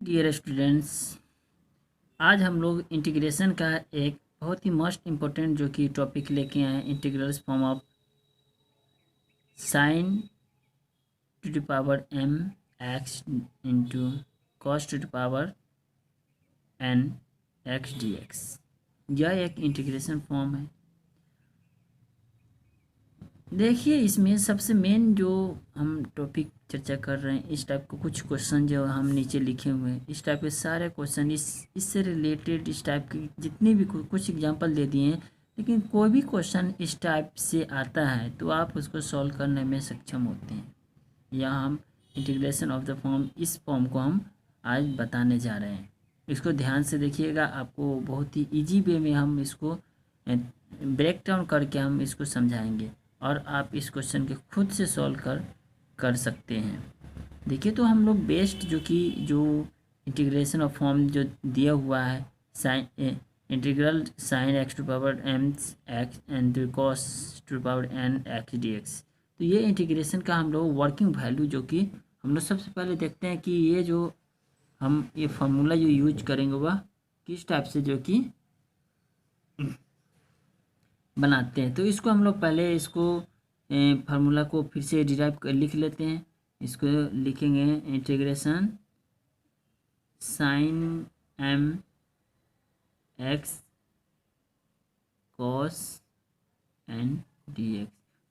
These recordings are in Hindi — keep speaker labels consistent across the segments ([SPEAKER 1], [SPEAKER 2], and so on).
[SPEAKER 1] डियर स्टूडेंट्स, आज हम लोग इंटीग्रेशन का एक बहुत ही मोस्ट इम्पोर्टेंट जो कि टॉपिक लेके आए हैं, integrals form of sine to the power m x into cos two the power n x dx। यह एक इंटीग्रेशन फॉर्म है। देखिए, इसमें सबसे मेन जो हम टॉपिक चर्चा कर रहे हैं, इस टाइप के कुछ क्वेश्चन जो हम नीचे लिखे हुए हैं, इस टाइप के सारे क्वेश्चन इससे रिलेटेड इस टाइप के जितने भी कुछ एग्जांपल दे दिए हैं, लेकिन कोई भी क्वेश्चन इस टाइप से आता है तो आप उसको सॉल्व करने में सक्षम होते हैं। यहाँ हम इंटीग्रेशन ऑफ द फॉर्म, इस फॉर्म को हम आज बताने जा रहे हैं। इसको ध्यान से देखिएगा, आपको बहुत ही ईजी वे में हम इसको ब्रेक डाउन करके हम इसको समझाएंगे और आप इस क्वेश्चन के खुद से सॉल्व कर सकते हैं। देखिए, तो हम लोग बेस्ट जो इंटीग्रेशन ऑफ फॉर्म जो दिया हुआ है, sine integral sine X to power m x and cos to power n x dx। तो ये इंटीग्रेशन का हम लोग वर्किंग वैल्यू जो कि हम लोग सबसे पहले देखते हैं कि ये जो हम ये फार्मूला जो यूज करेंगे वह किस टाइप से जो कि बनाते हैं। तो इसको हम लोग पहले इसको फार्मूला को फिर से डिराइव कर लिख लेते हैं। इसको लिखेंगे integration sine m x cos n dx।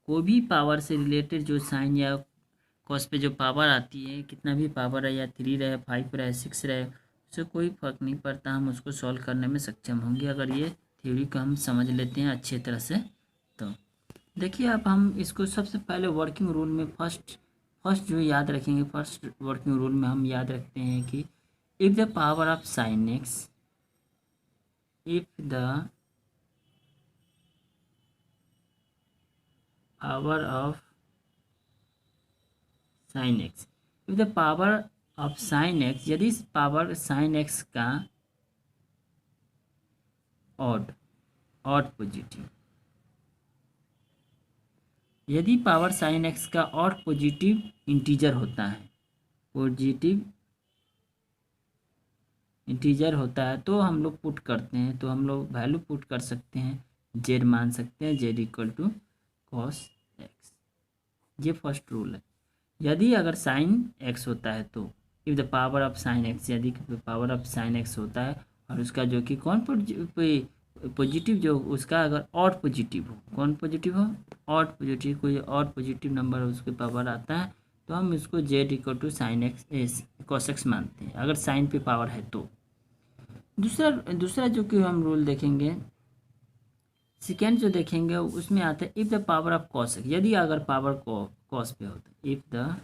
[SPEAKER 1] कोई भी पावर से रिलेटेड जो साइन या कॉस पे जो पावर आती है, कितना भी पावर है, या 3 रहे, 5 रहे, 6 रहे, उससे कोई फ़र्क नहीं पड़ता, हम उसको सॉल्व करने में सक्षम होंगे अगर ये थ्योरी को हम समझ लेते हैं अच्छे तरह से। तो देखिए, अब हम इसको सबसे पहले वर्किंग रूल में फर्स्ट जो याद रखेंगे, फर्स्ट वर्किंग रूल में हम याद रखते हैं कि if the power of sine x, if the power of sine x, if the power of sine X, यदि पावर साइन एक्स का ऑड पॉजिटिव, यदि पावर साइन एक्स का ऑड पॉजिटिव इंटीजर होता है, पॉजिटिव इंटीजर होता है, तो हम लोग पुट करते हैं, तो हम लोग वैल्यू पुट कर सकते हैं, जेड मान सकते हैं, Z equal to cos X. ये फर्स्ट रूल है। यदि अगर साइन एक्स होता है तो if the power of sine X, यदि पावर ऑफ साइन एक्स होता है और उसका जो कि कौन पॉजिटिव जो उसका अगर ऑड पॉजिटिव हो, कौन पॉजिटिव हो, ऑड पॉजिटिव, कोई ऑड पॉजिटिव नंबर उसके पावर आता है, तो हम इसको Z equal to sine X cos X मानते हैं, अगर साइन पे पावर है तो। दूसरा जो कि हम रूल देखेंगे, सेकेंड जो देखेंगे उसमें आता है if the power of cos x, यदि अगर पावर कॉस पे होता है, if the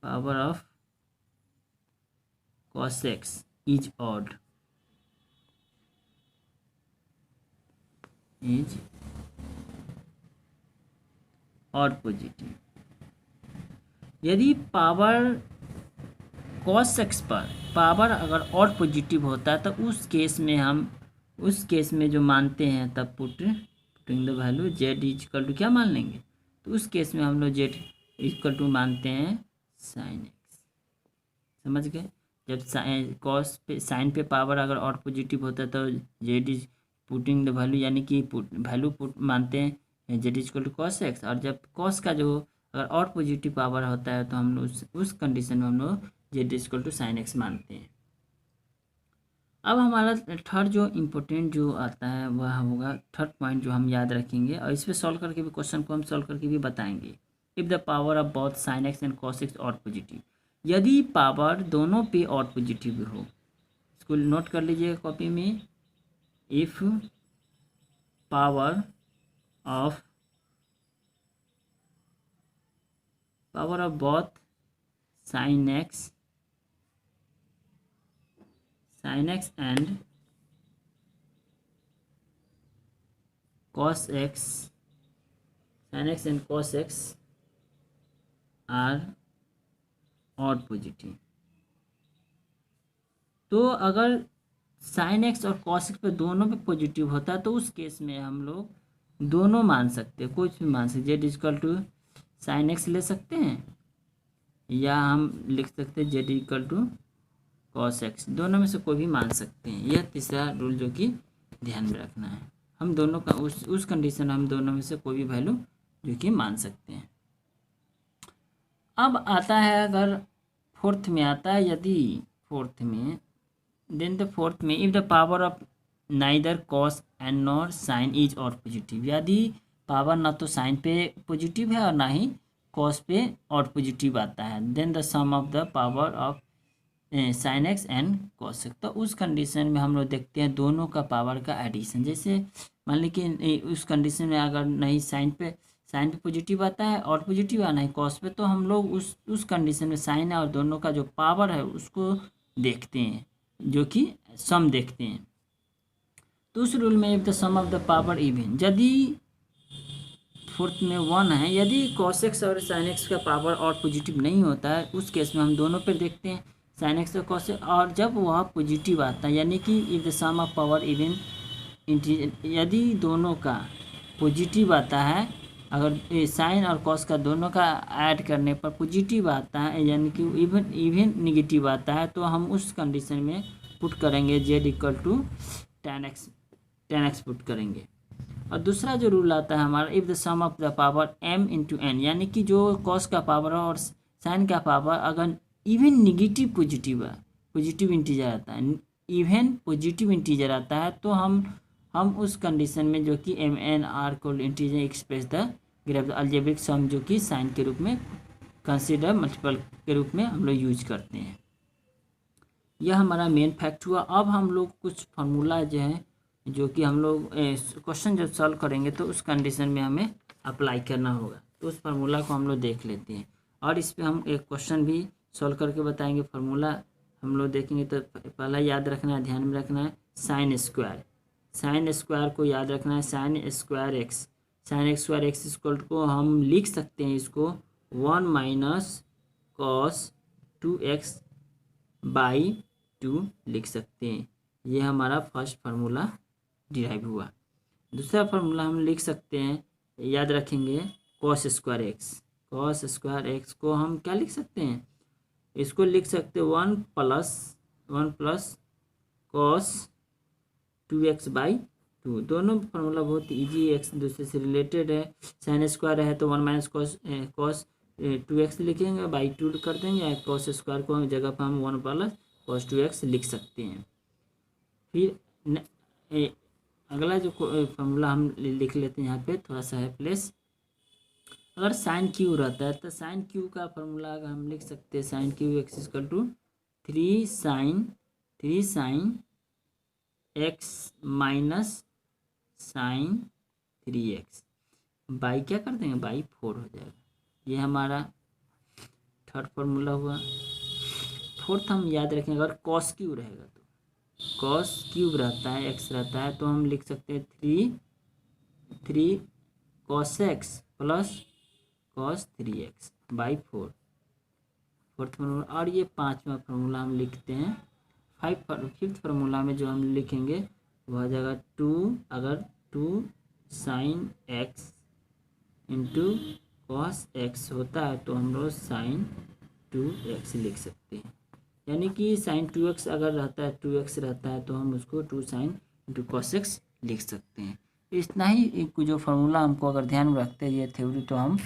[SPEAKER 1] power of cos x is odd, positive. यदि पावर cos x पर पावर अगर ऑड पॉजिटिव होता है, तो उस केस में जो मानते हैं, तब putting the value Z equal to क्या मान लेंगे, तो उस केस में हम लोग जेड इक्वल टू मानते हैं साइन एक्स। समझ गए? जब कॉस पे साइन पे पावर अगर ऑड पॉजिटिव होता है, तो Z is putting the value, यानी कि वैल्यू पुट मानते हैं Z equal to cos x. और जब कॉस का जो अगर ऑड पॉजिटिव पावर होता है, तो हम लोग उस कंडीशन में हम लोग Z equal to sine X मानते हैं। अब हमारा थर्ड जो इम्पोर्टेंट जो आता है वह होगा, थर्ड पॉइंट जो हम याद रखेंगे, और इस पर सॉल्व करके भी क्वेश्चन को हम सॉल्व करके भी बताएंगे। If the power of both sine x and cos x odd positive, यदि पावर दोनों पे ऑड पॉजिटिव हो, इसको नोट कर लीजिए कॉपी में। If power of both sine x and cos x, sin x and cos x are odd positive, तो अगर साइन एक्स और कॉस एक्स पे दोनों पे पॉजिटिव होता है, तो उस केस में हम लोग दोनों मान सकते हैं, कुछ भी मान सकते, Z equal to sine X ले सकते हैं, या हम लिख सकते हैं Z equal to cos X, दोनों में से कोई भी मान सकते हैं। यह तीसरा रूल जो कि ध्यान में रखना है, हम दोनों का उस कंडीशन हम दोनों में से कोई भी वैल्यू जो कि मान सकते हैं। अब आता है अगर फोर्थ में आता है, यदि फोर्थ में देन द फोर्थ में if the power of neither cos and nor sine is और पॉजिटिव, यदि पावर ना तो साइन पे पॉजिटिव है और ना ही कॉस पे और पॉजिटिव आता है, then the sum of the power of sine x and cos x, तो उस कंडीशन में हम लोग देखते हैं दोनों का पावर का एडिशन। जैसे मान ली कि उस कंडीशन में अगर नहीं साइन पे पॉजिटिव आता है और पॉजिटिव आना है कॉस पे, तो हम लोग उस कंडीशन में साइन है और दोनों का जो पावर है उसको देखते हैं, जो कि सम देखते हैं। तो उस रूल में if the sum of the power even, यदि फोर्थ में 1 है, यदि कॉस एक्स और साइन एक्स का पावर और पॉजिटिव नहीं होता है, उस केस में हम दोनों पर देखते हैं साइन एक्स और कॉस एक्स, और जब वह पॉजिटिव आता है यानी कि if the sum of power even integer, यदि दोनों का पॉजिटिव आता है, अगर साइन और कॉस का दोनों का ऐड करने पर पॉजिटिव आता है यानी कि इवन निगेटिव आता है, तो हम उस कंडीशन में पुट करेंगे z equal to ten x put करेंगे। और दूसरा जो रूल आता है हमारा if the sum of the power m into n, यानी कि जो कॉस का पावर और साइन का पावर अगर इवन निगेटिव पॉजिटिव इंटीजर आता है, इवन पॉजिटिव इंटीजर आता है, तो हम उस कंडीशन में जो कि एम एन आर को integer express the graph algebraic sum जो कि साइन के रूप में कंसीडर मल्टीपल के रूप में हम लोग यूज करते हैं। यह हमारा मेन फैक्ट हुआ। अब हम लोग कुछ फार्मूला जो है जो कि हम लोग क्वेश्चन जब सॉल्व करेंगे तो उस कंडीशन में हमें अप्लाई करना होगा, तो उस फार्मूला को हम लोग देख लेते हैं और इस पर हम एक क्वेश्चन भी सॉल्व करके बताएंगे। फार्मूला हम लोग देखेंगे तो पहला याद रखना है, ध्यान में रखना है साइन स्क्वायर को याद रखना है, साइन स्क्वायर एक्स इक्वल को हम लिख सकते हैं इसको 1 माइनस कॉस 2x/2 लिख सकते हैं। ये हमारा फर्स्ट फार्मूला डिराइव हुआ। दूसरा फार्मूला हम लिख सकते हैं, याद रखेंगे कॉस स्क्वायर एक्स को हम क्या लिख सकते हैं, इसको लिख सकते हैं 1 प्लस कॉस 2x/2। दोनों फार्मूला बहुत इजी, एक दूसरे से रिलेटेड है। साइन स्क्वायर है तो 1 माइनस कॉस 2x लिखेंगे, बाई 2 कर देंगे, या कॉस स्क्वायर को जगह पर हम 1 प्लस कॉस 2x लिख सकते हैं। फिर अगला जो फार्मूला हम लिख लेते हैं, यहाँ पे थोड़ा सा है प्लेस। अगर साइन क्यू रहता है तो साइन क्यू का फार्मूला अगर हम लिख सकते हैं sine cube x equal to 3 sine x minus sine 3x by क्या कर देंगे, बाई 4 हो जाएगा। ये हमारा थर्ड फार्मूला हुआ। फोर्थ हम याद रखेंगे अगर कॉस क्यू रहेगा तो कॉस क्यूब रहता है एक्स रहता है, तो हम लिख सकते हैं 3 cos x plus cos 3x by 4, fourth formula. और ये पांचवा फार्मूला हम लिखते हैं फिफ्थ फार्मूला में जो हम लिखेंगे वह आ जाएगा 2 sine x into cos x होता है तो हम लोग साइन 2x लिख सकते हैं, यानी कि साइन 2x अगर रहता है 2x रहता है तो हम उसको 2 साइन इंटू कॉस एक्स लिख सकते हैं। इतना ही जो फार्मूला हमको अगर ध्यान में रखते हैं ये थ्योरी, तो हम